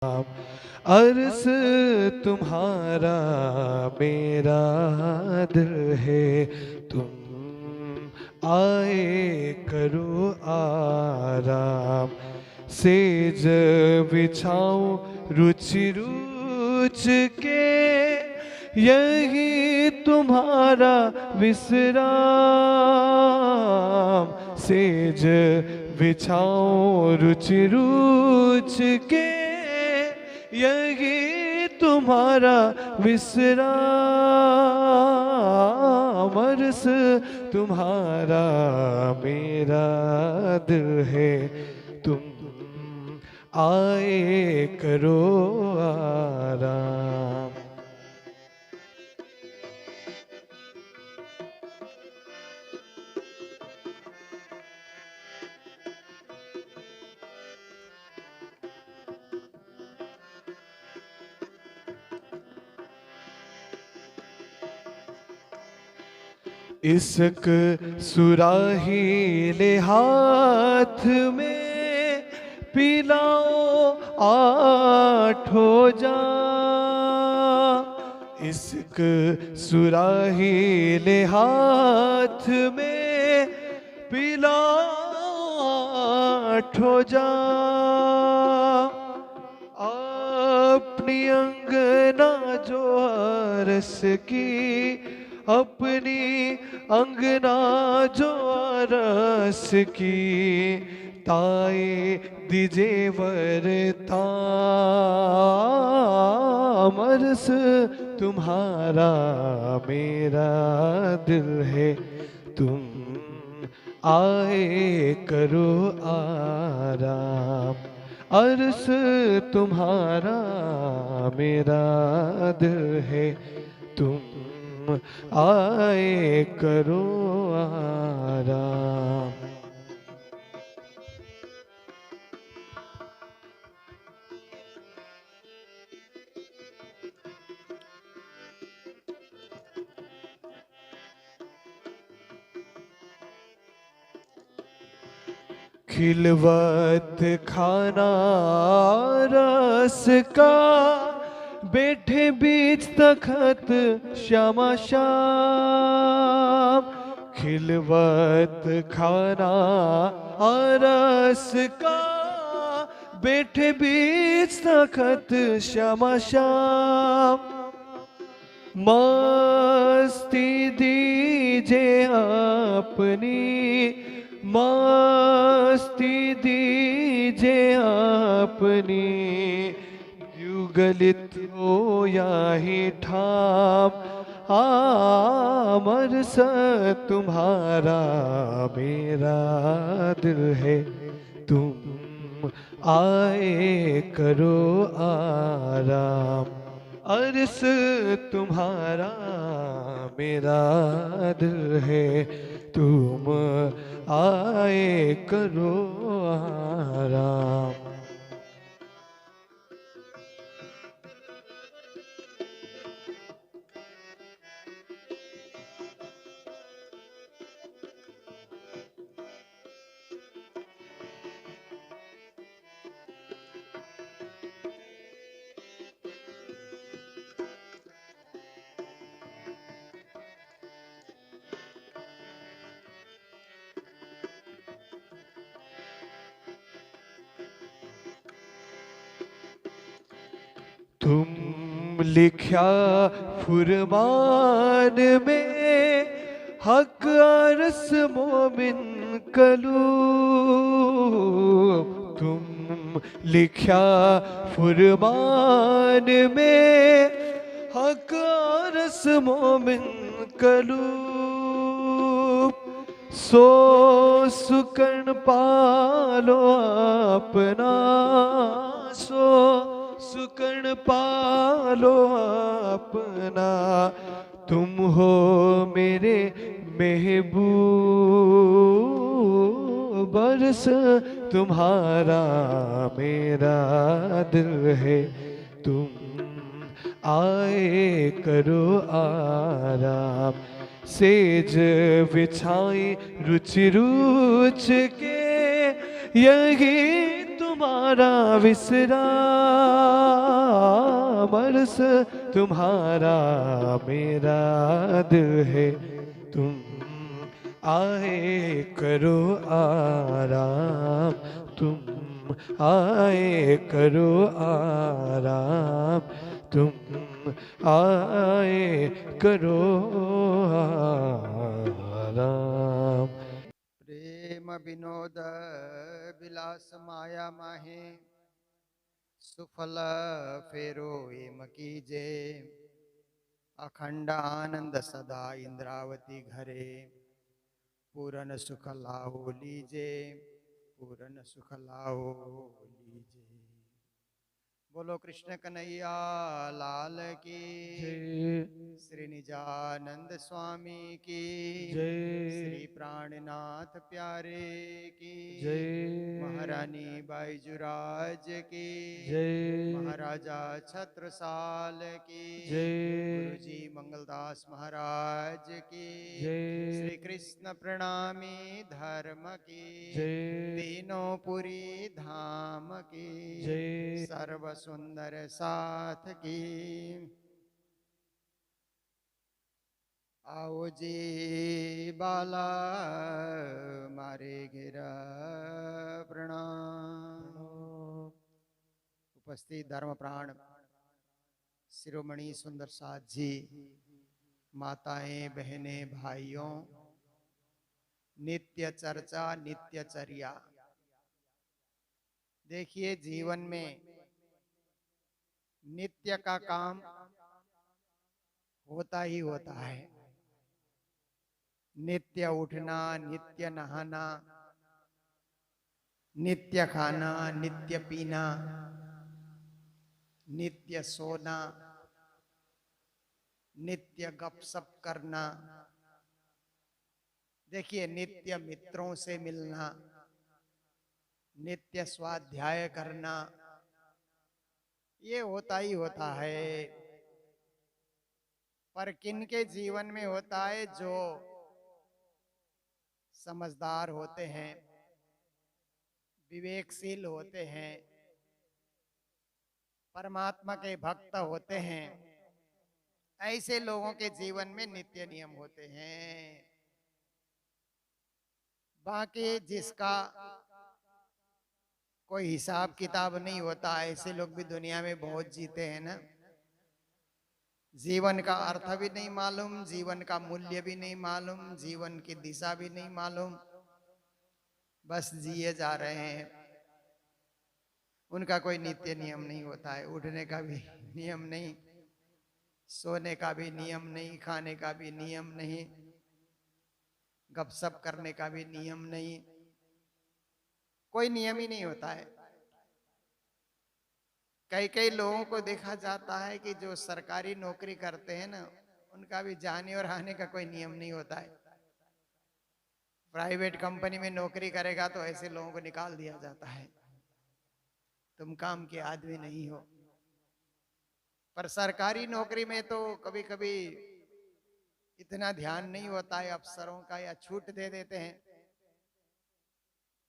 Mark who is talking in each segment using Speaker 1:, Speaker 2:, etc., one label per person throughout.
Speaker 1: अर्ज़ तुम्हारा मेरा दिल है, तुम आए करो आराम। सेज बिछाऊं रुचि रुच के, यही तुम्हारा विश्राम। सेज बिछाऊं रुचि रुच के, यही तुम्हारा विश्राम। अर्ज़ तुम्हारा मेरा दिल है, तुम आए करो आराम। इश्क सुराही ले हाथ में, पिलाओ आठों जाम। इश्क सुराही ले हाथ में, पिलाओ आठों जाम। अपनी अंगना जो अरस की, अपनी अंगना जो अरस की, ताए दीजे वरताम। अर्ज़ तुम्हारा मेरा दिल है, तुम आए करो आराम। अर्ज़ तुम्हारा मेरा दिल है, तुम आए करो आराम। खिलवत खाना रस का, बैठे बीच तखत श्यामा श्याम। खिलवत खाना रस का, बैठे बीच तखत श्यामा श्याम। मस्ती दीजे अपनी, मस्ती दीजे अपनी। युगलित हो याही ठाम, अर्ज़ तुम्हारा मेरा दिल है, तुम आए करो आराम। अर्ज़ तुम्हारा मेरा दिल है, तुम आए करो आराम। तुम लिख्या फुरमान में, हक अरस मोमिन कलूब। तुम लिख्या फुरमान में, हक अरस मोमिन कलूब। सो सुकन पालो अपना, सो सुकन पालो अपना। तुम हो मेरे महबूब, अर्ज़ तुम्हारा मेरा दिल है, तुम आए करो आराम। सेज बिछाई रुचि रुच के, यही तुम्हारा विश्राम। बरस तुम्हारा मेरा दिल है, तुम आए करो आराम, तुम आए करो आराम, तुम आए करो आराम।
Speaker 2: प्रेम विनोद विलास माया माहे, सुफल फेरो एम कीजे, अखंड आनंद सदा इंद्रावती घरे, पूरन सुख लाओ लीजे, पूरन सुख लाओ लीजे। बोलो कृष्ण कन्हैया लाल की,
Speaker 1: जय
Speaker 2: श्री निजानंद स्वामी की, श्री
Speaker 1: जय
Speaker 2: प्राणनाथ प्यारे की,
Speaker 1: जय
Speaker 2: महारानी बाईजुराज की,
Speaker 1: जय
Speaker 2: महाराजा छत्रसाल की,
Speaker 1: जय
Speaker 2: गुरुजी मंगलदास महाराज की,
Speaker 1: जय
Speaker 2: श्री कृष्ण प्रणामी धर्म की,
Speaker 1: जय
Speaker 2: तीनों पुरी धाम की,
Speaker 1: जय
Speaker 2: सर्व सुंदर साथ की। आओ जी बाला मारे गिरा प्रणाम। उपस्थित धर्म प्राण शिरोमणि सुंदर साथ जी, माताएं बहनें भाइयों, नित्य चर्चा नित्य चर्या। देखिए जीवन में नित्य का काम होता ही होता है। नित्य उठना, नित्य नहाना, नित्य खाना, नित्य पीना, नित्य सोना, नित्य गपशप करना। देखिए नित्य मित्रों से मिलना, नित्य स्वाध्याय करना, ये होता ही होता है। पर किनके जीवन में होता है? जो समझदार होते हैं, विवेकशील होते हैं, परमात्मा के भक्त होते हैं, ऐसे लोगों के जीवन में नित्य नियम होते हैं। बाकी जिसका कोई हिसाब किताब नहीं होता, ऐसे लोग भी दुनिया में बहुत जीते हैं ना। जीवन का अर्थ भी नहीं मालूम, जीवन का मूल्य भी नहीं मालूम, जीवन की दिशा भी नहीं मालूम, बस जिए जा रहे हैं। उनका कोई नित्य नियम नहीं होता है। उठने का भी नियम नहीं, सोने का भी नियम नहीं, खाने का भी नियम नहीं, गपशप करने का भी नियम नहीं, कोई नियम ही नहीं होता है। कई कई लोगों को देखा जाता है कि जो सरकारी नौकरी करते हैं ना, उनका भी जाने और आने का कोई नियम नहीं होता है। प्राइवेट कंपनी में नौकरी करेगा तो ऐसे लोगों को निकाल दिया जाता है, तुम काम के आदमी नहीं हो। पर सरकारी नौकरी में तो कभी कभी इतना ध्यान नहीं होता है अफसरों का, या छूट दे देते हैं।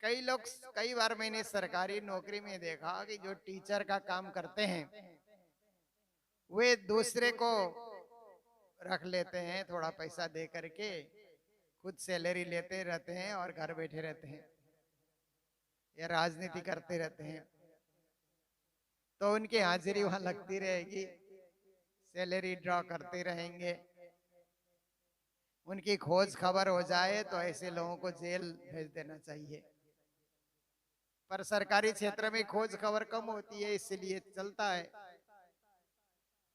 Speaker 2: कई लोग, कई बार मैंने सरकारी नौकरी में देखा कि जो टीचर का काम करते हैं वे दूसरे को रख लेते हैं, थोड़ा पैसा दे करके खुद सैलरी लेते रहते हैं और घर बैठे रहते हैं, या राजनीति करते रहते हैं। तो उनकी हाजिरी वहां लगती रहेगी, सैलरी ड्रॉ करते रहेंगे। उनकी खोज खबर हो जाए तो ऐसे लोगों को जेल भेज देना चाहिए। पर सरकारी क्षेत्र में खोज खबर कम होती है, इसलिए चलता है।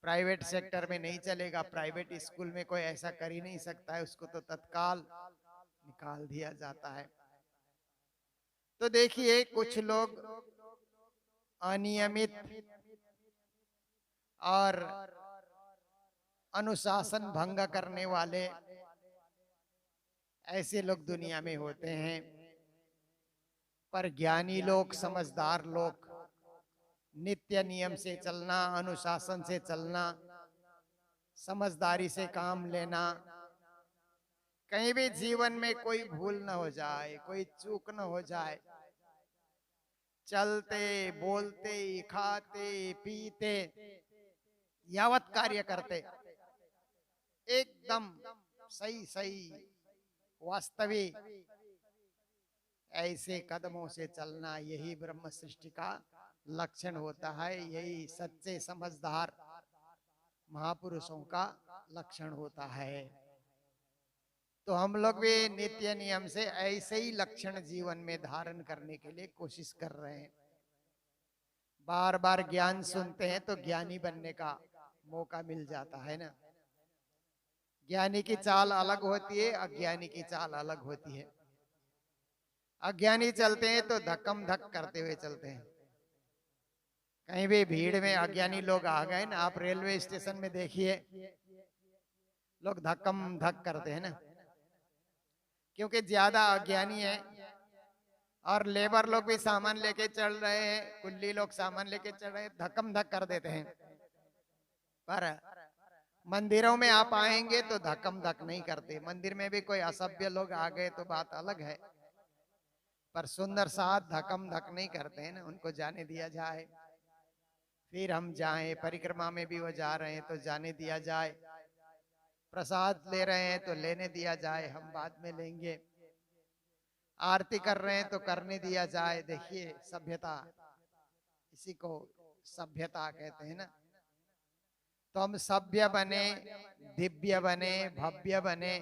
Speaker 2: प्राइवेट सेक्टर में नहीं चलेगा। प्राइवेट स्कूल में कोई ऐसा कर ही नहीं सकता है, उसको तो तत्काल निकाल दिया जाता है। तो देखिए कुछ लोग अनियमित और अनुशासन भंग करने वाले, ऐसे लोग दुनिया में होते हैं। पर ज्ञानी लोग, समझदार लोग, नित्य नियम से चलना, अनुशासन से चलना, समझदारी से काम लेना, कहीं भी जीवन में कोई भूल न हो जाए, कोई चूक न हो जाए, चलते बोलते खाते पीते यावत कार्य करते, एकदम सही सही वास्तविक ऐसे कदमों से चलना, यही ब्रह्म सृष्टि का लक्षण होता है। यही सच्चे समझदार महापुरुषों का लक्षण होता है। तो हम लोग भी नित्य नियम से ऐसे ही लक्षण जीवन में धारण करने के लिए कोशिश कर रहे हैं। बार बार ज्ञान सुनते हैं तो ज्ञानी बनने का मौका मिल जाता है ना। ज्ञानी की चाल अलग होती है, अज्ञानी की चाल अलग होती है। अज्ञानी चलते हैं तो धक्कम धक करते हुए चलते हैं। कहीं भी भीड़ में अज्ञानी लोग आ गए ना, आप रेलवे स्टेशन में देखिए, लोग धक्कम धक करते हैं ना, क्योंकि ज्यादा अज्ञानी है। और लेबर लोग भी सामान लेके चल रहे हैं, कुल्ली लोग सामान लेके चल रहे हैं, धक्कम धक कर देते हैं। पर मंदिरों में आप आएंगे तो धक्कम धक नहीं करते। मंदिर में भी कोई असभ्य लोग आ गए तो बात अलग है, पर सुंदर साथ धक्कम धक नहीं करते हैं ना, उनको जाने दिया जाए, फिर हम जाएं। परिक्रमा में भी वो जा रहे हैं तो जाने दिया जाए, प्रसाद ले रहे हैं तो लेने दिया जाए, हम बाद में लेंगे। आरती कर रहे हैं तो करने दिया जाए। देखिए सभ्यता, इसी को सभ्यता कहते हैं ना। तो हम सभ्य बने, दिव्य बने, भव्य बने,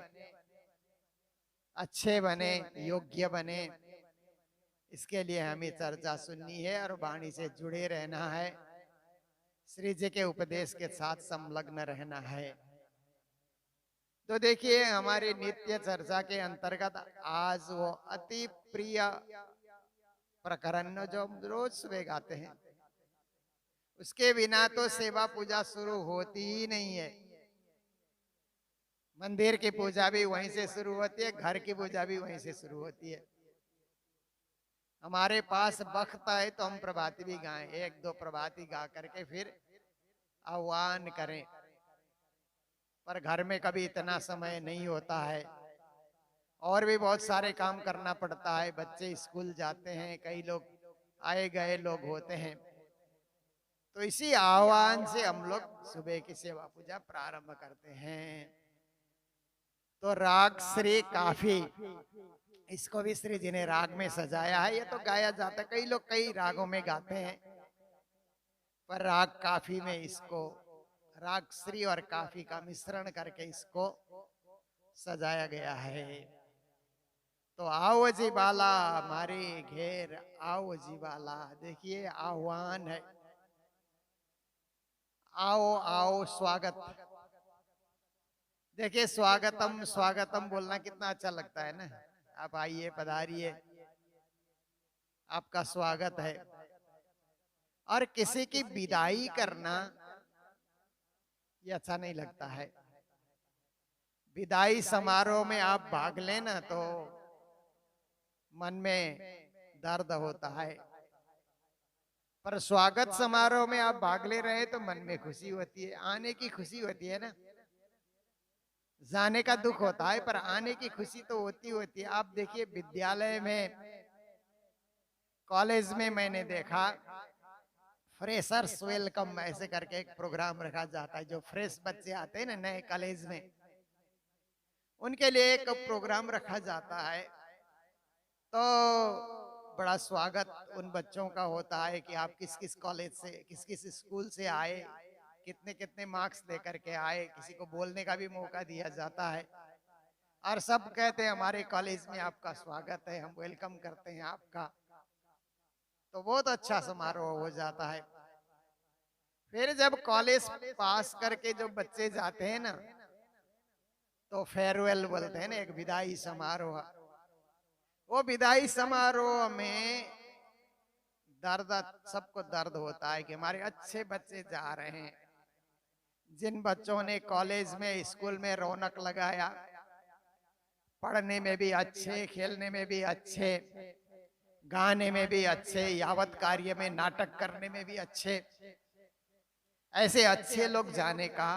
Speaker 2: अच्छे बने, योग्य बने, इसके लिए हमें चर्चा सुननी है और वाणी से जुड़े रहना है। श्री जी के उपदेश के साथ संलग्न रहना है। तो देखिए हमारी नित्य चर्चा के अंतर्गत आज वो अति प्रिय प्रकरण जो रोज सुबह गाते हैं, उसके बिना तो सेवा पूजा शुरू होती ही नहीं है। मंदिर की पूजा भी वहीं से शुरू होती है, घर की पूजा भी वहीं से शुरू होती है। हमारे पास वक्त है तो हम प्रभाती भी गाएं, एक दो प्रभाती गा करके फिर आह्वान करें। पर घर में कभी इतना समय नहीं होता है, और भी बहुत सारे काम करना पड़ता है। बच्चे स्कूल जाते हैं, कई लोग आए गए लोग होते हैं। तो इसी आह्वान से हम लोग सुबह की सेवा पूजा प्रारंभ करते हैं। तो राग श्री काफी, इसको भी श्री जी ने राग में सजाया है। ये तो गाया जाता है, कई लोग कई रागों में गाते हैं, पर राग काफी में इसको राग श्री और काफी का मिश्रण करके इसको सजाया गया है। तो आओ जी बाला हमारे घेर, आओ जी बाला, देखिए आह्वान है, आओ आओ स्वागत। देखिए स्वागतम स्वागतम बोलना कितना अच्छा लगता है ना। आप आइए, पधारिए, आपका स्वागत है। और किसी की विदाई करना ये अच्छा नहीं लगता है। विदाई समारोह में आप भाग लेना तो मन में दर्द होता है, पर स्वागत समारोह में आप भाग ले रहे हैं तो मन में खुशी होती है, आने की खुशी होती है ना। जाने का दुख होता है, पर आने की खुशी तो होती होती है। आप देखिए विद्यालय में, कॉलेज में मैंने देखा फ्रेशर्स वेलकम ऐसे करके एक प्रोग्राम रखा जाता है। जो फ्रेश बच्चे आते हैं ना नए कॉलेज में, उनके लिए एक प्रोग्राम रखा जाता है। तो बड़ा स्वागत उन बच्चों का होता है कि आप किस किस कॉलेज से, किस किस स्कूल से आए, कितने कितने मार्क्स लेकर के आए। किसी को बोलने का भी मौका दिया जाता है, और सब कहते हैं हमारे कॉलेज में आपका स्वागत है, हम वेलकम करते हैं आपका। तो बहुत अच्छा समारोह हो जाता है। फिर जब कॉलेज पास करके जो बच्चे जाते हैं ना, तो फेयरवेल बोलते हैं ना, एक विदाई समारोह। वो विदाई समारोह में दर्द, सबको दर्द होता है कि हमारे अच्छे बच्चे जा रहे हैं। जिन बच्चों ने कॉलेज में, स्कूल में रौनक लगाया, पढ़ने में भी अच्छे, खेलने में भी अच्छे, गाने में भी अच्छे, यावत कार्य में नाटक करने में भी अच्छे, ऐसे अच्छे लोग जाने का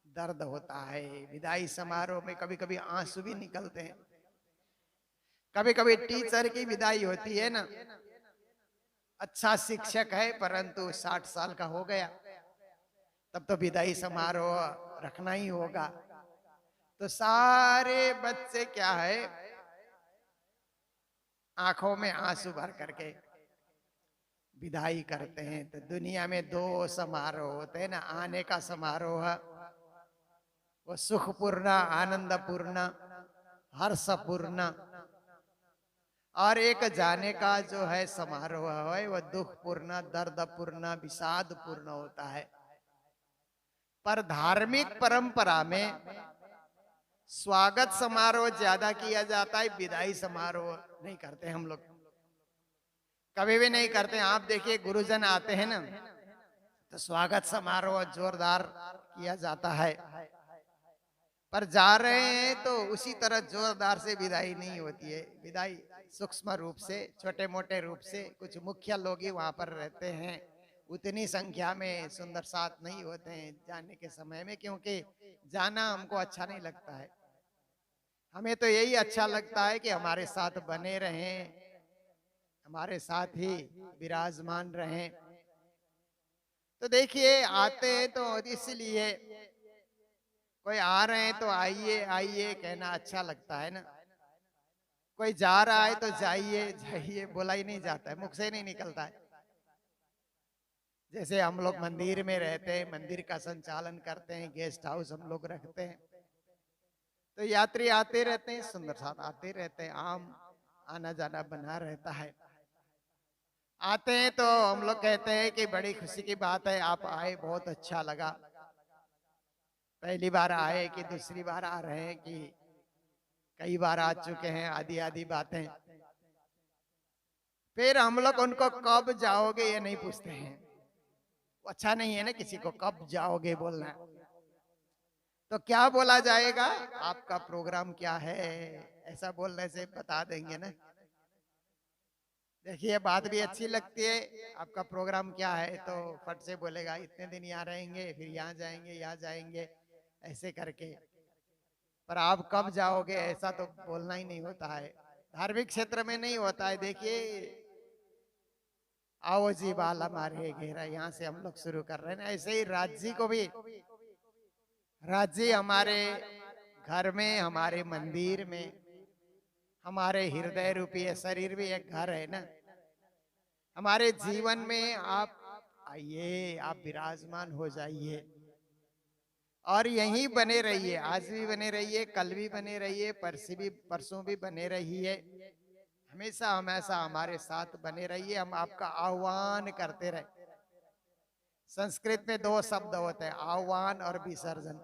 Speaker 2: दर्द होता है। विदाई समारोह में कभी कभी आंसू भी निकलते हैं। कभी कभी टीचर की विदाई होती है ना, अच्छा शिक्षक है परंतु 60 साल का हो गया, तब तो विदाई समारोह रखना ही होगा। तो सारे बच्चे क्या है, आंखों में आंसू भर करके विदाई करते हैं। तो दुनिया में दो समारोह होते हैं ना, आने का समारोह वो सुखपूर्ण, आनंदपूर्ण, हर्षपूर्ण, और एक जाने का जो है समारोह है वो दुखपूर्ण, दर्दपूर्ण, विषादपूर्ण होता है। पर धार्मिक परंपरा में स्वागत समारोह ज्यादा किया जाता है, विदाई समारोह नहीं करते हम लोग, कभी भी नहीं करते। आप देखिए गुरुजन आते हैं ना, तो स्वागत समारोह जोरदार किया जाता है, पर जा रहे हैं तो उसी तरह जोरदार से विदाई नहीं होती है। विदाई सूक्ष्म रूप से, छोटे मोटे रूप से, कुछ मुख्य लोग ही वहां पर रहते हैं, उतनी संख्या में सुंदर साथ नहीं होते हैं जाने के समय में, क्योंकि जाना हमको अच्छा नहीं लगता है। हमें तो यही अच्छा लगता है कि हमारे साथ बने रहें, हमारे साथ ही विराजमान रहें। तो देखिए आते हैं तो इसलिए, कोई आ रहे हैं तो आइए आइए कहना अच्छा लगता है ना, कोई जा रहा है तो जाइए जाइए बोला ही नहीं जाता है, मुख से नहीं निकलता है। जैसे हम लोग मंदिर में रहते हैं, मंदिर का संचालन करते हैं, गेस्ट हाउस हम लोग रखते हैं, तो यात्री आते रहते हैं, सुंदर साथ आते रहते हैं, आम आना जाना बना रहता है। आते हैं तो हम लोग कहते हैं कि बड़ी खुशी की बात है, आप आए, बहुत अच्छा लगा। पहली बार आए कि दूसरी बार आ रहे हैं कि कई बार आ चुके हैं, आदि आदि बातें। फिर हम लोग उनको कब जाओगे ये नहीं पूछते हैं, वो अच्छा नहीं है ना किसी को कब जाओगे बोलना। तो क्या बोला जाएगा, आपका प्रोग्राम क्या है, ऐसा बोलने से बता देंगे ना। देखिए बात भी अच्छी लगती है, आपका प्रोग्राम क्या है, तो फट से बोलेगा इतने दिन यहाँ रहेंगे, फिर यहाँ जाएंगे, यहाँ जाएंगे, ऐसे करके। पर आप कब जाओगे ऐसा तो बोलना ही नहीं होता है, धार्मिक क्षेत्र में नहीं होता है। देखिए आओ जी बाल हमारे घेरा, यहाँ से हम लोग शुरू कर रहे हैं ना। ऐसे ही राज्य को भी, राज्य हमारे घर में, हमारे मंदिर में, हमारे हृदय रूपी शरीर भी एक घर है ना। हमारे जीवन में आप आइए, आप विराजमान हो जाइए और यहीं बने रहिए, आज भी बने रहिए, कल भी बने रहिए, परसों भी बने रहिए, हमेशा हमेशा हमारे साथ बने रहिए। हम आपका आह्वान करते रहे। संस्कृत में दो शब्द होते हैं, आह्वान और विसर्जन।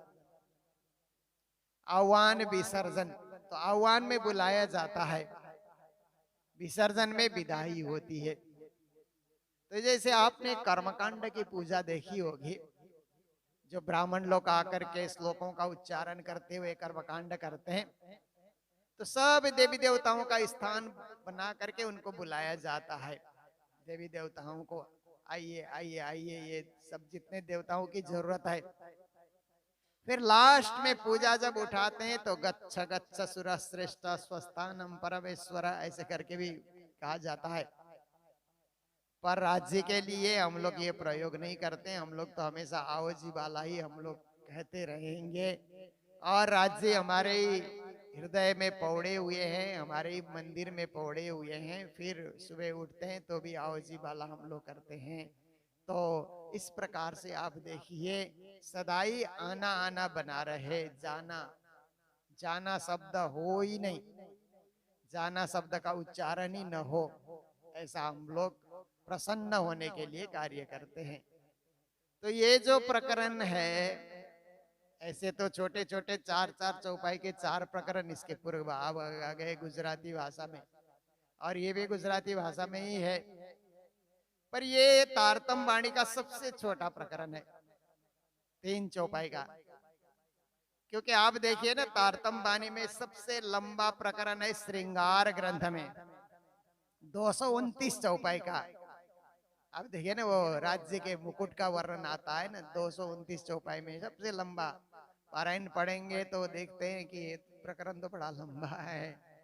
Speaker 2: आह्वान विसर्जन, तो आह्वान में बुलाया जाता है, विसर्जन में विदाई होती है। तो जैसे आपने कर्मकांड की पूजा देखी होगी, जो ब्राह्मण लोग आकर के श्लोकों का उच्चारण करते हुए कर्मकांड करते हैं, तो सब देवी देवताओं का स्थान बना करके उनको बुलाया जाता है। देवी देवताओं को आइए आइए आइए, ये सब जितने देवताओं की जरूरत है। फिर लास्ट में पूजा जब उठाते हैं तो गच्छ गच्छ सुर श्रेष्ठ स्वस्थानम परमेश्वर, ऐसे करके भी कहा जाता है। पर राज्य के लिए हम लोग ये प्रयोग नहीं करते, हम लोग तो हमेशा आओ जी वाला ही हम लोग कहते रहेंगे। और राज्य हमारे हृदय में पौड़े हुए हैं, हमारे मंदिर में पौड़े हुए हैं। फिर सुबह उठते हैं तो भी आओ जी वाला हम लोग करते हैं। तो इस प्रकार से आप देखिए, सदाई आना आना बना रहे, जाना जाना शब्द हो ही नहीं, जाना शब्द का उच्चारण ही न हो, ऐसा हम लोग प्रसन्न होने के लिए कार्य करते हैं। तो ये जो प्रकरण है, ऐसे तो छोटे छोटे चार चार चौपाई के चार प्रकरण इसके पूर्व आ गए गुजराती भाषा में, और ये भी गुजराती भाषा में ही है। पर ये तारतम वाणी का सबसे छोटा प्रकरण है, 3 चौपाई का। क्योंकि आप देखिए ना, तारतम वाणी में सबसे लंबा प्रकरण है श्रृंगार ग्रंथ में, 229 चौपाई का। अब देखिए ना, वो राज्य के मुकुट का वर्णन आता है ना 229 चौपाई में, सबसे लंबा। पारायण पढ़ेंगे तो देखते हैं कि ये प्रकरण तो बड़ा लंबा है।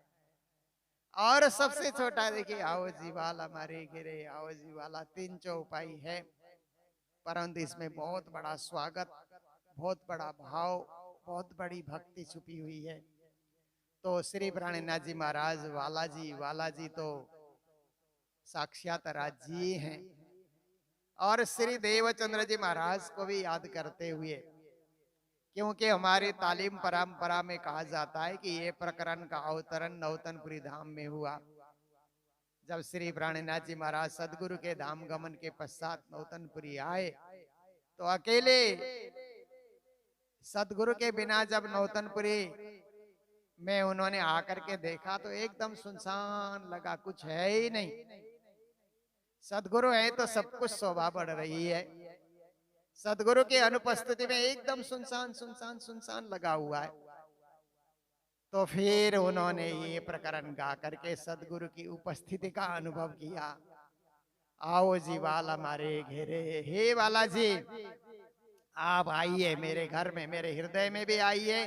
Speaker 2: और सबसे छोटा देखिए, आओ जी वाला हमारे गिरे, आओ जी वाला 3 चौपाई है। परंतु इसमें बहुत बड़ा स्वागत, बहुत बड़ा भाव, बहुत बड़ी भक्ति छुपी हुई है। तो श्री प्राणनाथ जी महाराज वाला जी तो साक्षात राज जी हैं। और श्री देवचंद्र जी महाराज को भी याद करते हुए, क्योंकि हमारी तालीम परंपरा में कहा जाता है कि ये प्रकरण का अवतरण नौतनपुरी धाम में हुआ। जब श्री प्राणनाथ जी महाराज सदगुरु के धाम गमन के पश्चात नौतनपुरी आए, तो अकेले सदगुरु के बिना जब नौतनपुरी में उन्होंने आकर के देखा तो एकदम सुनसान लगा, कुछ है ही नहीं। सदगुरु है तो सब कुछ शोभा बढ़ रही है। सदगुरु की अनुपस्थिति में एकदम सुनसान सुनसान सुनसान लगा हुआ है। तो फिर उन्होंने ये प्रकरण गा करके सदगुरु की उपस्थिति का अनुभव किया। आओ जी वाला मारे घेरे, हे वाला जी आप आइए मेरे घर में, मेरे हृदय में भी आइए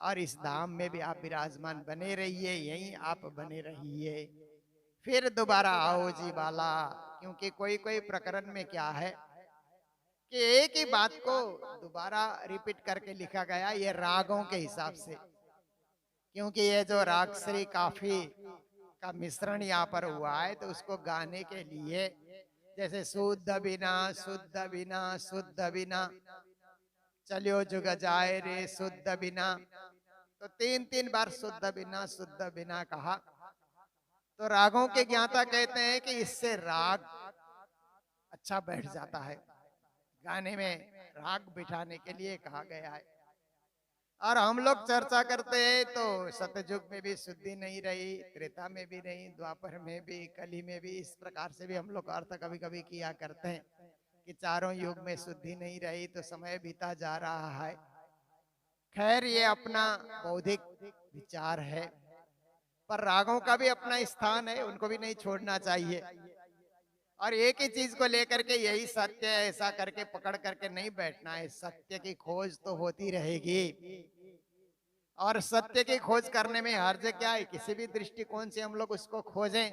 Speaker 2: और इस धाम में भी आप विराजमान बने रहिए, यहीं आप बने रहिए। फिर दोबारा आओ जी वाला, क्योंकि कोई कोई प्रकरण में क्या है कि एक ही बात को दोबारा रिपीट करके लिखा गया, ये रागों के हिसाब से, क्योंकि ये जो राग श्री काफी का मिश्रण यहाँ पर हुआ है, तो उसको गाने के लिए जैसे शुद्ध बिना शुद्ध बिना शुद्ध बिना चलियो जुग जाए रे शुद्ध बिना, तो तीन तीन बार शुद्ध बिना कहा। तो रागों के ज्ञाता कहते हैं कि इससे राग अच्छा बैठ जाता है, गाने में राग बिठाने के लिए कहा गया है। और हम लोग चर्चा करते हैं तो सतयुग में भी शुद्धि नहीं रही, त्रेता में भी नहीं, द्वापर में भी, कली में भी, इस प्रकार से भी हम लोग अर्थ कभी कभी किया करते हैं कि चारों युग में शुद्धि नहीं रही, तो समय बीता जा रहा है। खैर ये अपना बौद्धिक विचार है, पर रागों का भी अपना स्थान है, उनको भी नहीं छोड़ना चाहिए। और एक ही चीज को लेकर के यही सत्य है ऐसा करके पकड़ करके नहीं बैठना है। सत्य की खोज तो होती रहेगी, और सत्य की खोज करने में हर्ज क्या है? किसी भी दृष्टिकोण से हम लोग उसको खोजें,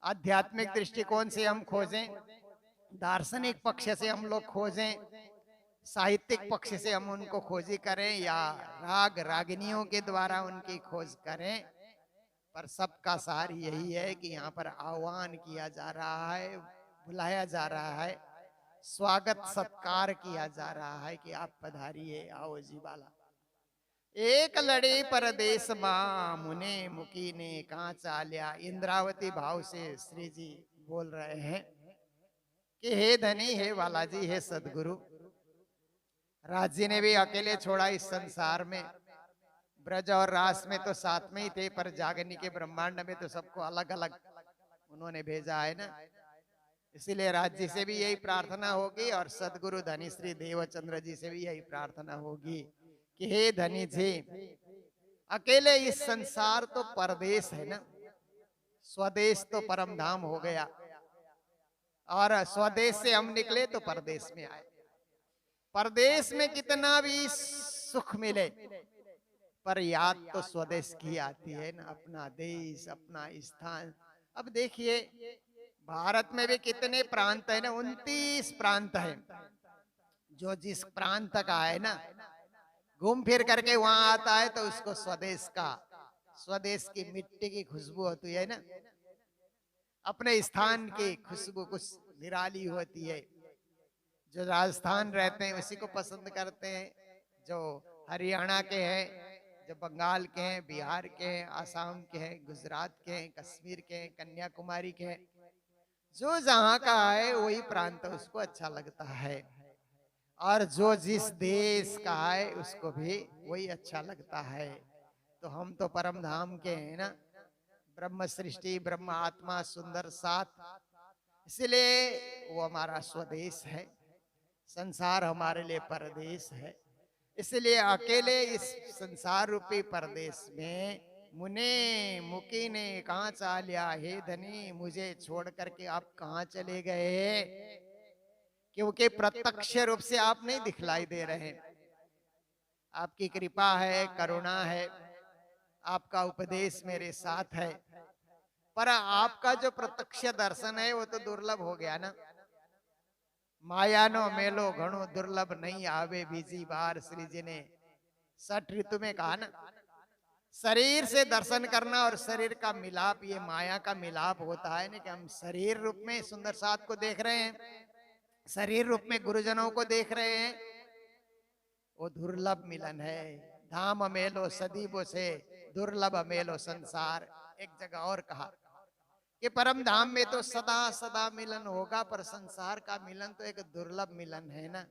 Speaker 2: आध्यात्मिक दृष्टिकोण से हम खोजें, दार्शनिक पक्ष से हम लोग खोजें, साहित्यिक पक्ष से हम उनको खोजी करें, या राग रागिनियों के द्वारा उनकी खोज करें, पर सबका सार यही है कि यहाँ पर आह्वान किया जा रहा है, बुलाया जा रहा है, स्वागत सत्कार किया जा रहा है कि आप पधारिए, आओ जी वाला। एक लड़ी परदेश मां मुने मुकी ने कहाँ चालिया, इंद्रावती भाव से श्री जी बोल रहे हैं कि हे धनी, हे वाला जी, हे सदगुरु। राज जी ने भी अकेले छोड़ा इस संसार में, ब्रज और रास में तो साथ में ही थे, पर जागनी के ब्रह्मांड में तो सबको अलग अलग उन्होंने भेजा है ना। इसीलिए राज जी से भी यही प्रार्थना होगी और सदगुरु धनी श्री देवचंद्र जी से भी यही प्रार्थना होगी कि हे धनी जी, अकेले इस संसार तो परदेश है ना, स्वदेश तो परम धाम हो गया, और स्वदेश से हम निकले तो परदेश में आए। परदेश में कितना भी सुख मिले, पर याद तो स्वदेश की आती है ना, अपना देश, अपना स्थान। अब देखिए भारत में भी कितने प्रांत है ना, 29 प्रांत है। जो जिस प्रांत का है ना, घूम फिर करके वहां आता है तो उसको स्वदेश का, स्वदेश की मिट्टी की खुशबू होती है ना, अपने स्थान की खुशबू कुछ निराली होती है। जो राजस्थान रहते हैं उसी को पसंद करते हैं, जो हरियाणा के हैं, जो बंगाल के हैं, बिहार के हैं, आसाम के हैं, गुजरात के हैं, कश्मीर के हैं, कन्याकुमारी के हैं, जो जहाँ का है वही प्रांत उसको अच्छा लगता है, और जो जिस देश का है उसको भी वही अच्छा लगता है। तो हम तो परम धाम के हैं ना, ब्रह्म सृष्टि, ब्रह्म आत्मा, सुंदर साथ, इसलिए वो हमारा स्वदेश है, संसार हमारे लिए परदेश है। इसलिए अकेले इस संसार रूपी परदेश में मुने मुकी ने कहाँ चालिया, हे धनी, मुझे छोड़ करके आप कहाँ चले गए? क्योंकि प्रत्यक्ष रूप से आप नहीं दिखलाई दे रहे। आपकी कृपा है, करुणा है, आपका उपदेश मेरे साथ है, पर आपका जो प्रत्यक्ष दर्शन है वो तो दुर्लभ हो गया ना। मायानो मेलो घणो दुर्लभ नहीं आवे बीजी बार। श्री जी ने 6 ऋतु में कहा ना, शरीर से दर्शन करना और शरीर का मिलाप, ये माया का मिलाप होता है ना, कि हम शरीर रूप में सुंदर साथ को देख रहे हैं, शरीर रूप में गुरुजनों को देख रहे हैं, वो दुर्लभ मिलन है। धाम मेलो सदीबो से दुर्लभ मेलो संसार। एक जगह और कहा कि परम धाम में तो सदा सदा मिलन होगा, पर संसार का मिलन तो एक दुर्लभ मिलन है ना।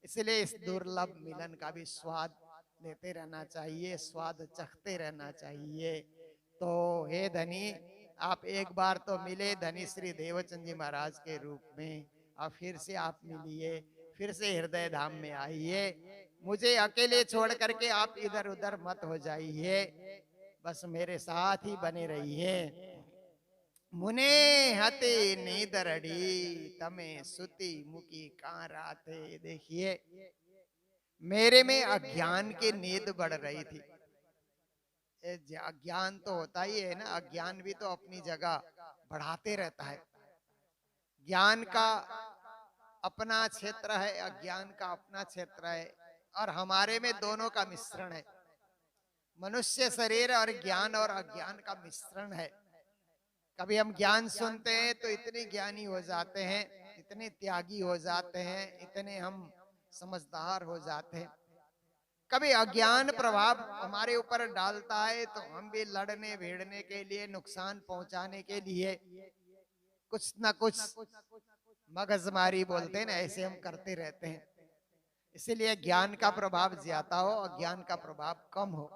Speaker 2: इसलिए इस दुर्लभ मिलन का भी स्वाद लेते रहना चाहिए, स्वाद चखते रहना चाहिए। तो हे धनी, आप एक बार तो मिले धनी श्री देवचंद जी महाराज के रूप में, और फिर से आप मिलिए, फिर से हृदय धाम में आइए। मुझे अकेले छोड़ करके आप इधर उधर मत हो जाइए, बस मेरे साथ ही बने रहिए। मुने हते नीदरड़ी तमे सुती मुकी कहाँ राते। देखिए, मेरे में अज्ञान की नींद बढ़ रही थी। अज्ञान तो होता ही है ना, अज्ञान भी तो अपनी जगह बढ़ाते रहता है। ज्ञान का अपना क्षेत्र है, अज्ञान का अपना क्षेत्र है, और हमारे में दोनों का मिश्रण है। मनुष्य शरीर और ज्ञान और अज्ञान का मिश्रण है। कभी हम ज्ञान सुनते हैं तो इतने ज्ञानी हो जाते हैं, इतने त्यागी हो जाते हैं, इतने हम समझदार हो जाते हैं। कभी अज्ञान प्रभाव हमारे ऊपर डालता है तो हम भी लड़ने भिड़ने के लिए, नुकसान पहुंचाने के लिए कुछ ना कुछ मगजमारी बोलते हैं ना, ऐसे हम करते रहते हैं। इसीलिए ज्ञान का प्रभाव ज्यादा हो, अज्ञान का प्रभाव कम हो।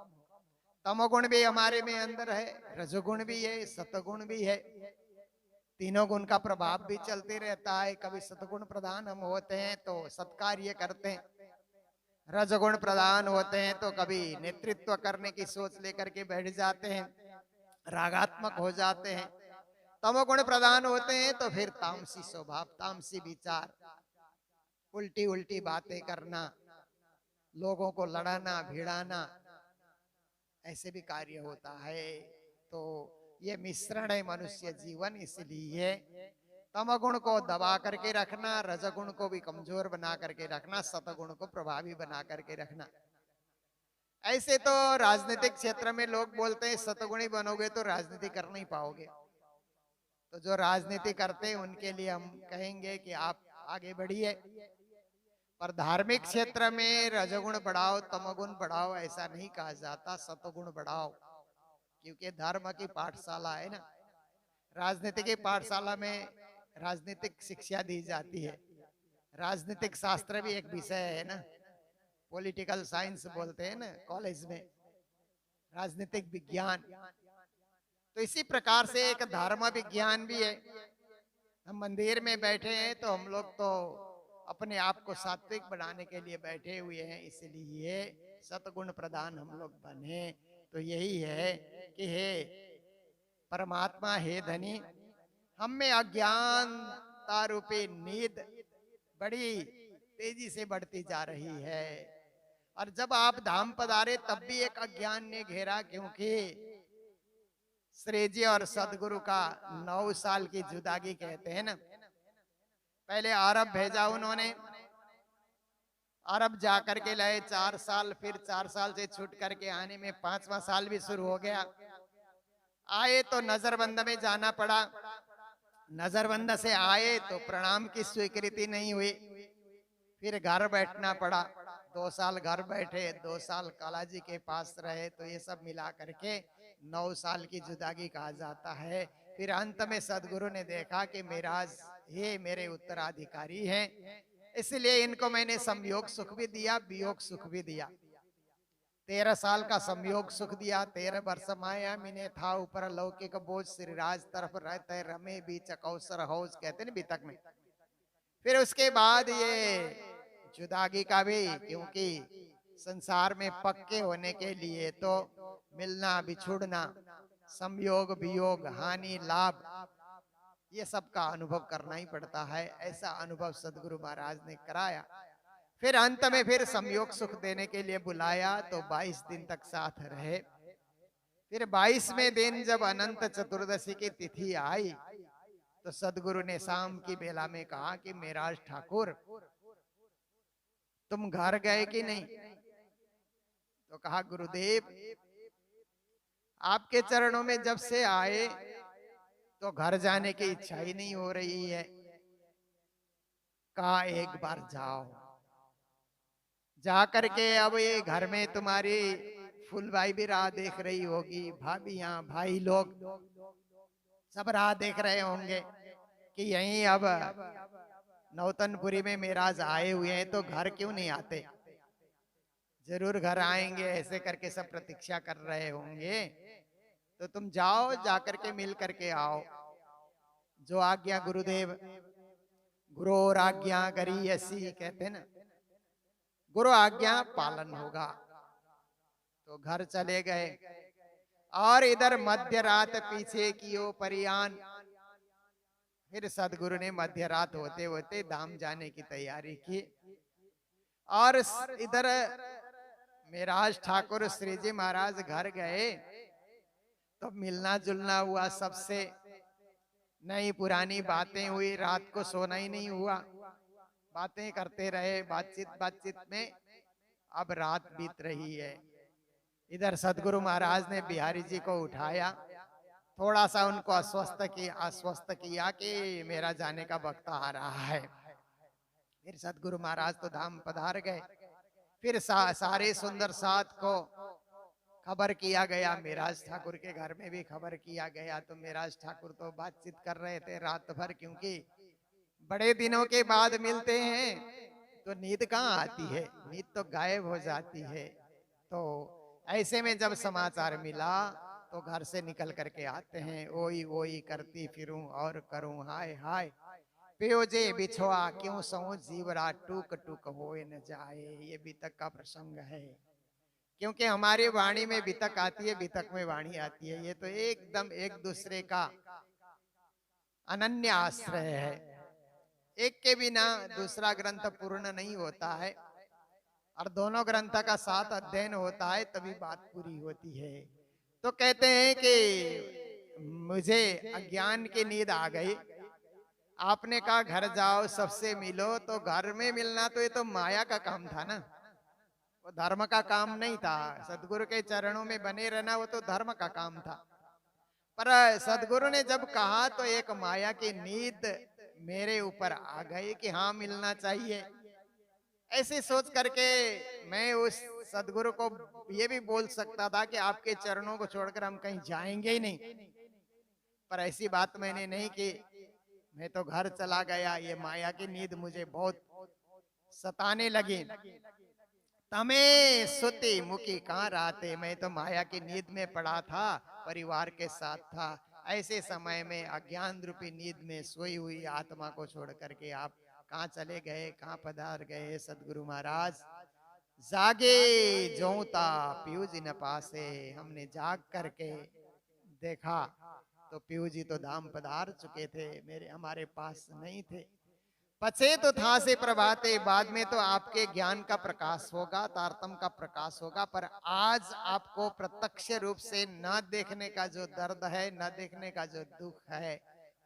Speaker 2: तमोगुण भी हमारे में अंदर है, रजोगुण भी है, सतगुण भी है। तीनों गुण का प्रभाव भी चलते रहता है। कभी सतगुण प्रधान हम होते हैं तो सत्कार्य करते हैं, रजगुण प्रधान होते हैं तो कभी नेतृत्व करने की सोच लेकर के बैठ जाते हैं, रागात्मक हो जाते हैं। तमोगुण प्रधान होते हैं तो फिर तामसी स्वभाव, तामसी विचार, उल्टी उल्टी बातें करना, लोगों को लड़ाना भिड़ाना, ऐसे भी कार्य होता है। तो ये मिश्रण है मनुष्य जीवन। इसलिए तमगुण को दबा करके रखना, रजगुण को भी कमजोर बना करके रखना, सतगुण को प्रभावी बना करके रखना। ऐसे तो राजनीतिक क्षेत्र में लोग बोलते हैं सतगुणी बनोगे तो राजनीति कर नहीं पाओगे। तो जो राजनीति करते हैं उनके लिए हम कहेंगे कि आप आगे बढ़िए, पर धार्मिक क्षेत्र में रजगुण बढ़ाओ तमगुण बढ़ाओ ऐसा नहीं कहा जाता, सतगुण बढ़ाओ। क्योंकि धर्म की पाठशाला है ना, राजनीति की पाठशाला में राजनीतिक शिक्षा दी जाती है। राजनीतिक शास्त्र भी एक विषय है ना, पॉलिटिकल साइंस बोलते हैं ना कॉलेज में, राजनीतिक विज्ञान। तो इसी प्रकार से एक धर्म विज्ञान भी है। हम मंदिर में बैठे हैं तो हम लोग तो अपने आप को सात्विक बनाने के लिए बैठे हुए हैं, इसलिए सतगुण प्रधान हम लोग बने। तो यही है कि हे परमात्मा, हे धनी, हम में अज्ञानता रूपी नींद बड़ी तेजी से बढ़ती जा रही है। और जब आप धाम पधारे तब भी एक अज्ञान ने घेरा, क्योंकि श्री जी और सदगुरु का 9 साल की जुदागी कहते हैं ना। पहले अरब भेजा उन्होंने, अरब जाकर के लाए 4 साल, फिर 4 साल से छूट करके आने में 5वां साल भी शुरू हो गया। आए तो नजरबंद में जाना पड़ा, नजरबंद से आए तो प्रणाम की स्वीकृति नहीं हुई, फिर घर बैठना पड़ा। 2 साल घर बैठे, 2 साल कालाजी के पास रहे, तो ये सब मिला करके 9 साल की जुदागी कहा जाता है। फिर अंत में सदगुरु ने देखा कि मेरा ये मेरे उत्तराधिकारी हैं, इसलिए इनको मैंने संयोग सुख भी दिया, वियोग सुख भी दिया। 13 साल का संयोग सुख दिया, 13 वर्ष माया मिने था ऊपर लौकिक बोझ, श्री राज तरफ रहते रमे बीच कौसर हौज, कहते हैं बीतक में। फिर उसके बाद ये जुदागी का भी, क्योंकि संसार में पक्के होने के लिए तो मिलना बिछुड़ना, संयोग वियोग, हानि लाभ, ये सब का अनुभव करना ही पड़ता है। ऐसा अनुभव सदगुरु महाराज ने कराया। फिर अंत में फिर संयोग सुख देने के लिए बुलाया तो 22 दिन तक साथ रहे। फिर 22वें दिन जब अनंत चतुर्दशी की तिथि आई तो सदगुरु ने शाम की बेला में कहा कि मेराज ठाकुर तुम घर गए कि नहीं? तो कहा गुरुदेव आपके चरणों में जब से आए तो घर जाने की इच्छा ही नहीं हो रही है। कहा एक बार जाओ, जा करके अब ये घर में तुम्हारी फूलबाई भी राह देख रही होगी, भाभियां भाई लोग सब राह देख रहे होंगे कि यहीं अब नौतनपुरी में मेराज आए हुए हैं तो घर क्यों नहीं आते, जरूर घर आएंगे, ऐसे करके सब प्रतीक्षा कर रहे होंगे। तो तुम जाओ, जाकर के मिल करके आओ। जो आज्ञा गुरुदेव, गुरु और आज्ञा करी ऐसी कहते ना, गुरु आज्ञा पालन होगा। तो घर चले गए और इधर मध्य रात पीछे की ओ परियान। फिर सदगुरु ने मध्य रात होते होते धाम जाने की तैयारी की और इधर मेराज ठाकुर श्री जी महाराज घर गए तो मिलना जुलना हुआ सबसे, नई पुरानी बातें हुई, रात को सोना ही नहीं हुआ, बातें करते रहे, बातचीत बातचीत में अब रात बीत रही है। इधर सदगुरु महाराज ने बिहारी जी को उठाया, थोड़ा सा उनको आश्वस्त किया कि मेरा जाने का वक्त आ रहा है। फिर सदगुरु महाराज तो धाम पधार गए। फिर सारे सुंदर साथ को खबर किया गया, मेराज ठाकुर के घर में भी खबर किया गया। तो मेराज ठाकुर तो बातचीत कर रहे थे रात भर, क्योंकि बड़े दिनों के बाद मिलते हैं तो नींद कहाँ आती है, नींद तो गायब हो जाती है। तो ऐसे में जब समाचार मिला तो घर से निकल करके आते हैं, ओई ओई करती फिरूं और करूं हाय हाय, पियोजे बिछवा क्यों सो जीवरा टूक टूक होए न जाए। ये बीतक का प्रसंग है, क्योंकि हमारी वाणी में बीतक आती है, बीतक में वाणी आती है। ये तो एकदम एक दूसरे का अनन्य आश्रय है, एक के बिना दूसरा ग्रंथ पूर्ण नहीं होता है और दोनों ग्रंथ का साथ अध्ययन होता है तभी बात पूरी होती है। तो कहते हैं कि मुझे अज्ञान की नींद आ गई, आपने कहा घर जाओ सबसे मिलो, तो घर में मिलना तो ये तो माया का काम था ना, वो धर्म का काम नहीं था। सदगुरु के चरणों में बने रहना वो तो धर्म का काम था। पर सदगुरु ने जब कहा तो एक माया की नींद मेरे ऊपर आ गई कि हाँ मिलना चाहिए। ऐसे सोच करके मैं उस सदगुरु को ये भी बोल सकता था कि आपके चरणों को छोड़कर हम कहीं जाएंगे ही नहीं, पर ऐसी बात मैंने नहीं की। मैं तो घर चला गया, ये माया की नींद मुझे बहुत सताने लगी। तमे सुती मुखी कहाँ रहते, मैं तो माया की नींद में पड़ा था, परिवार के साथ था। ऐसे समय में अज्ञान रूपी नींद में सोई हुई आत्मा को छोड़ करके आप कहाँ चले गए, कहाँ पधार गए सदगुरु महाराज। जागे जोता पीयू जी न पासे, हमने जाग करके देखा तो पीयू जी तो धाम पधार चुके थे, मेरे हमारे पास नहीं थे। पछे तो था से प्रभाते, बाद में तो आपके ज्ञान का प्रकाश होगा, तारतम का प्रकाश होगा, पर आज आपको प्रत्यक्ष रूप से न देखने का जो दर्द है, न देखने का जो दुख है,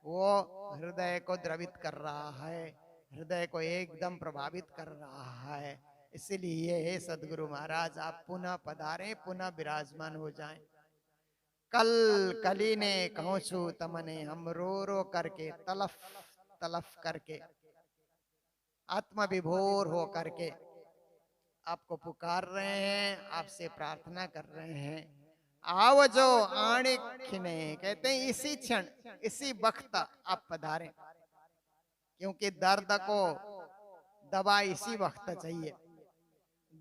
Speaker 2: वो हृदय को द्रवित कर रहा है, हृदय को एकदम प्रभावित कर रहा है। इसलिए हे सदगुरु महाराज आप पुनः पधारें, पुनः विराजमान हो जाएं। कल कली ने कहूँ छू तमने, हम रो रो करके तलफ तलफ करके आत्मा विभोर हो करके आपको पुकार रहे हैं, आपसे प्रार्थना कर रहे हैं। आओ जो आने खिने, कहते हैं इसी क्षण इसी वक्त आप पधारें, क्योंकि दर्द को दवा इसी वक्त चाहिए।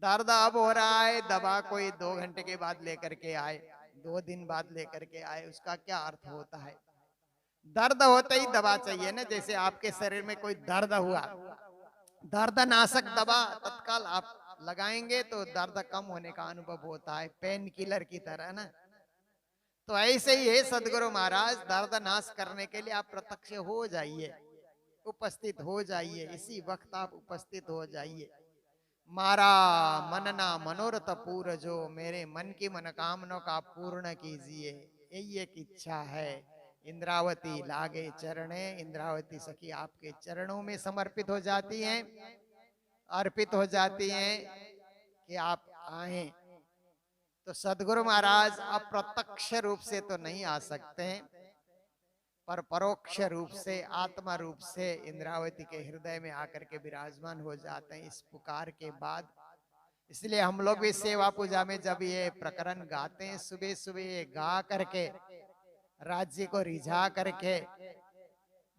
Speaker 2: दर्द अब हो रहा है, दवा कोई 2 घंटे के बाद लेकर के आए, 2 दिन बाद लेकर के आए, उसका क्या अर्थ होता है। दर्द होते ही दवा चाहिए ना, जैसे आपके शरीर में कोई दर्द हुआ, दर्द नाशक दवा तत्काल आप लगाएंगे तो दर्द कम होने का अनुभव होता है, पेन किलर की तरह ना। तो ऐसे ही है सदगुरु महाराज, दर्द नाश करने के लिए आप प्रत्यक्ष हो जाइए, उपस्थित हो जाइए, इसी वक्त आप उपस्थित हो जाइए। मारा मनना मनोरथ पूर्ण जो, मेरे मन की मनोकामना का पूर्ण कीजिए, यही एक इच्छा है, इंद्रावती लागे चरणे, इंद्रावती सखी आपके चरणों में समर्पित हो जाती हैं, अर्पित हो जाती हैं कि आप आए। तो सदगुरु महाराज अप्रत्यक्ष रूप से तो नहीं आ सकते हैं, पर परोक्ष रूप से, आत्मा रूप से इंद्रावती के हृदय में आकर के विराजमान हो जाते हैं इस पुकार के बाद। इसलिए हम लोग भी सेवा पूजा में जब ये प्रकरण गाते हैं, सुबह सुबह ये गा करके, राज्य को रिझा करके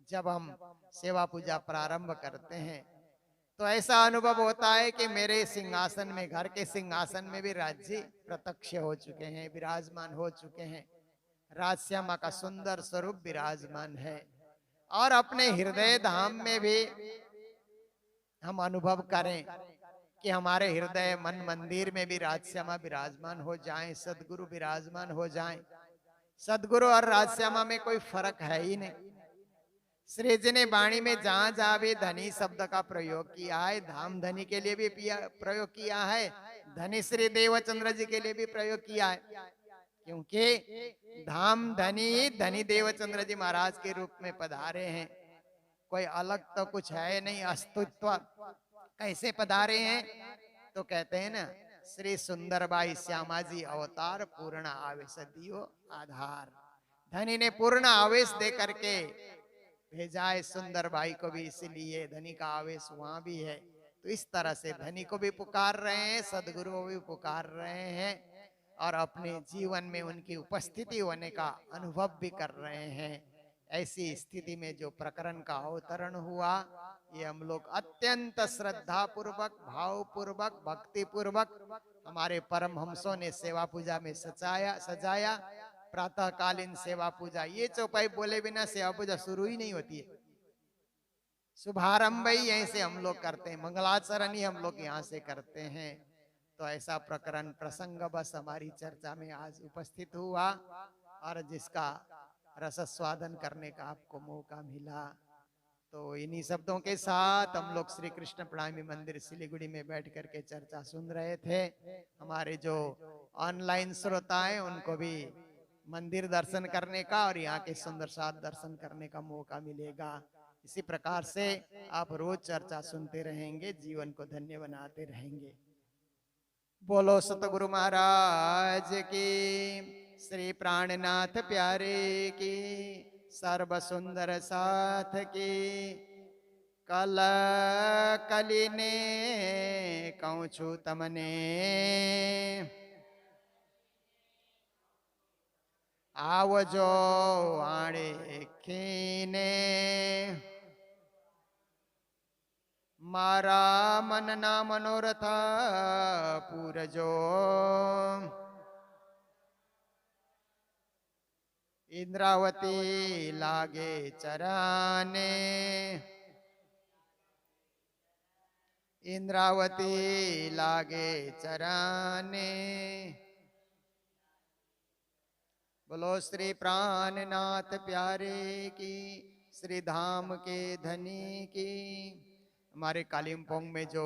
Speaker 2: जब हम सेवा पूजा प्रारंभ करते हैं, तो ऐसा अनुभव होता है कि मेरे सिंहासन में, घर के सिंहासन में भी राज्य प्रत्यक्ष हो चुके हैं, विराजमान हो चुके हैं। राजश्यामा का सुंदर स्वरूप विराजमान है, और अपने हृदय धाम में भी हम अनुभव करें कि हमारे हृदय मन मंदिर में भी राजश्यामा विराजमान हो जाएं, सदगुरु विराजमान हो जाएं। सदगुरु और राजश्यामा में कोई फर्क है ही नहीं। श्री जी ने वाणी में जहां जहां भी धनी शब्द का प्रयोग किया है, धाम धनी के लिए भी प्रयोग किया है, धनी श्री देवचंद्र जी के लिए भी प्रयोग किया है, क्योंकि धाम धनी धनी देवचंद्र जी महाराज के रूप में पधारे हैं। कोई अलग तो कुछ है नहीं अस्तित्व। कैसे पधारे हैं? तो कहते हैं ना, श्री सुंदरबाई श्यामा जी अवतार पूर्ण आवेश दियो आधार। धनी ने पूर्ण आवेश दे करके भेजा है सुंदरबाई को भी, इसलिए धनी का आवेश वहां भी है। तो इस तरह से धनी को भी पुकार रहे हैं, सदगुरु को भी पुकार रहे हैं, और अपने जीवन में उनकी उपस्थिति होने का अनुभव भी कर रहे हैं। ऐसी स्थिति में जो प्रकरण का अवतरण हुआ, ये हम लोग अत्यंत श्रद्धा पूर्वक, भाव पूर्वक, भक्ति पूर्वक हमारे परमहंसों ने सेवा पूजा में सजाया। प्रातःकालीन सेवा पूजा, ये चौपाई बोले बिना सेवा पूजा शुरू ही नहीं होती है। शुभारंभ ही यहीं से हम लोग करते हैं, मंगलाचरण ही हम लोग यहाँ से करते हैं। तो ऐसा प्रकरण प्रसंग बस हमारी चर्चा में आज उपस्थित हुआ, और जिसका रसस्वादन करने का आपको मौका मिला। तो इन्हीं शब्दों के साथ हम लोग श्री कृष्ण प्रणामी मंदिर सिलीगुड़ी में बैठ करके चर्चा सुन रहे थे। हमारे जो ऑनलाइन श्रोता हैं उनको भी मंदिर दर्शन करने का और यहाँ के सुंदर साथ दर्शन करने का मौका मिलेगा। इसी प्रकार से आप रोज चर्चा सुनते रहेंगे, जीवन को धन्य बनाते रहेंगे। बोलो सतगुरु महाराज की, श्री प्राणनाथ प्यारे की, सर्व सुंदर साथ की। कल कलिने कहूँ छु तमने, आवजो आणे खीने। मारा मन ना मनोरथ पूरजो, इंद्रावती लागे चराने, इंद्रावती लागे चराने। बोलो श्री प्राणनाथ प्यारे की, श्री धाम के धनी की। हमारे कालिम्पोंग में जो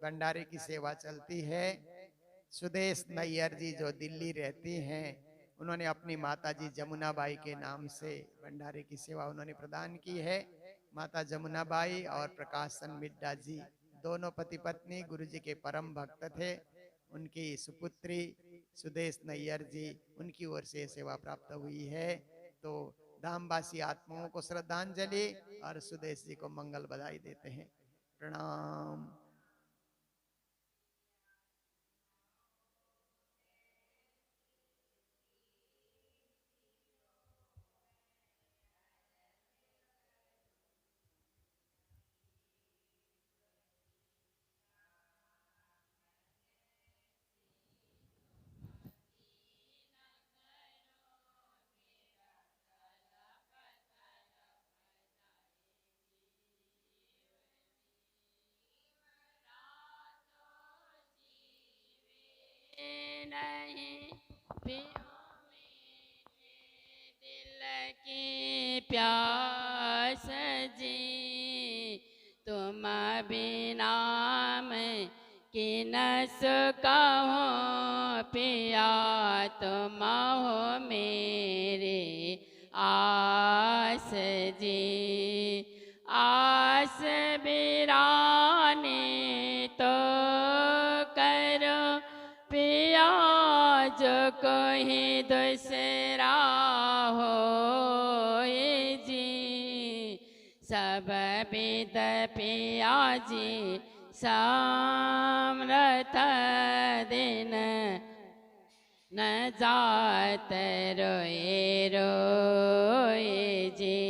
Speaker 2: भंडारे की सेवा चलती है, सुदेश नैयर जी जो दिल्ली रहती हैं, उन्होंने अपनी माता जी जमुनाबाई के नाम से भंडारे की सेवा उन्होंने प्रदान की है। माता जमुनाबाई और प्रकाशन मिड्डा जी दोनों पति पत्नी गुरु जी के परम भक्त थे। उनकी सुपुत्री सुदेश नैयर जी, उनकी ओर से सेवा प्राप्त हुई है। तो धामवासी आत्माओं को श्रद्धांजलि और सुदेश जी को मंगल बधाई देते हैं। प्रणाम।
Speaker 3: नहीं दिल की प्यास जी, तुम बिना मैं कि न सुकहूँ पिया, तुम हो मेरे आस जी। आस बिराने तो करो पिया, जो कोई दूसरा हो जी। सब विद पिया जी समरथ दिन, न जात रोए रोए जी।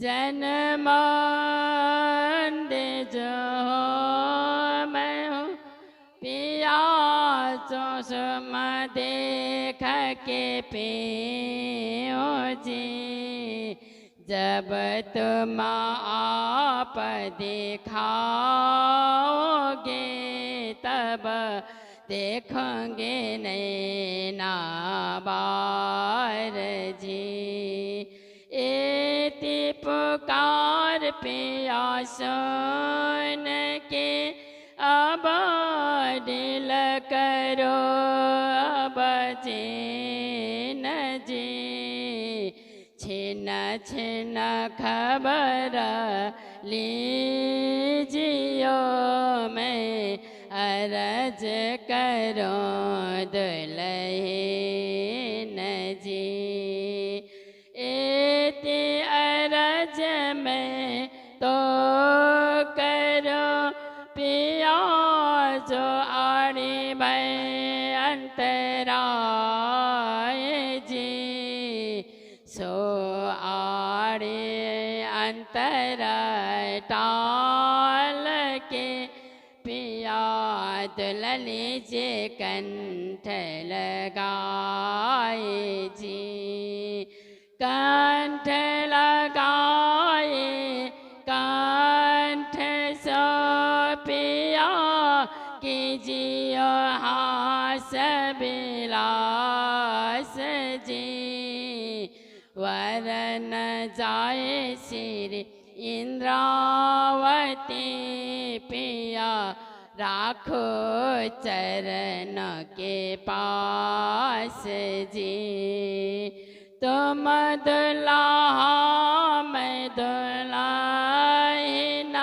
Speaker 3: जन्मांध जो मैं हूँ पिया, जो सुम देख के पियो जी। जब तुम आप दिखाओगे, तब देखोगे नैना बार जी। एति पुकार पिया सुन के, अब दिल करो अब चैन जी। छिन छिन खबर लीजियो, मैं अरज करो दुल्हन जी। एति अरज में तो करो पिया, जो आड़ी भय अंतराय जी। सो आड़े अंतर टाल के, पिया दुल्हन लीजे कंठ लगाए जी। कंठ लगाए कंठ सो पिया, कीजियो हास बिलास जी। वरन जाए श्री इंद्रावती, पिया राखो चरण के पास जी। तुम दुल्हा मैं दुल्हन,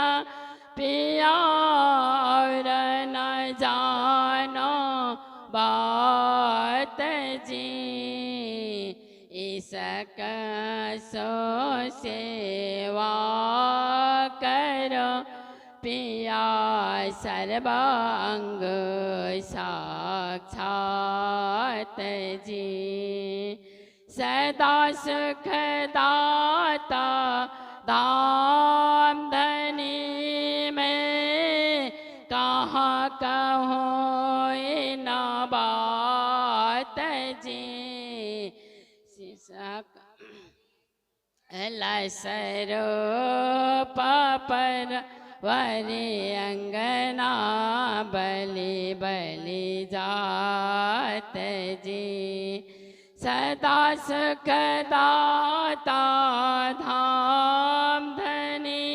Speaker 3: पिया और न जानो बात जी। इसका सो सेवा करो पिया, सर्वांग साक्षात जी। सदा सुख दाता धाम धनी, में कहाँ कहो न बात जी। लसरो पापर वरे अंगना, बलि बलि जात जी। सदा सुख दाता धाम धनी,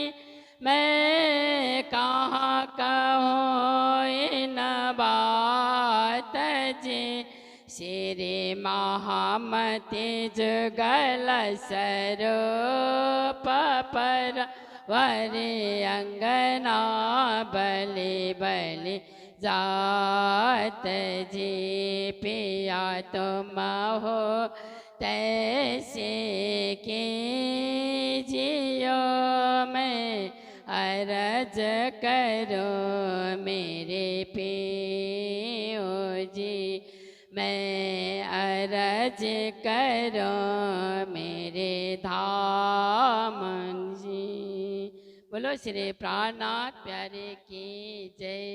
Speaker 3: मैं कहाँ कहूँ इन बात जी। श्री महामति जुगल स्वरूप पर वरे अंगना, बलि बलि जात जी। पिया तुम हो तैसे कीजियो, मैं अरज करो मेरे पियो जी। मैं अरज करो मेरे धाम जी। बोलो श्री प्राणनाथ प्यारे की जय।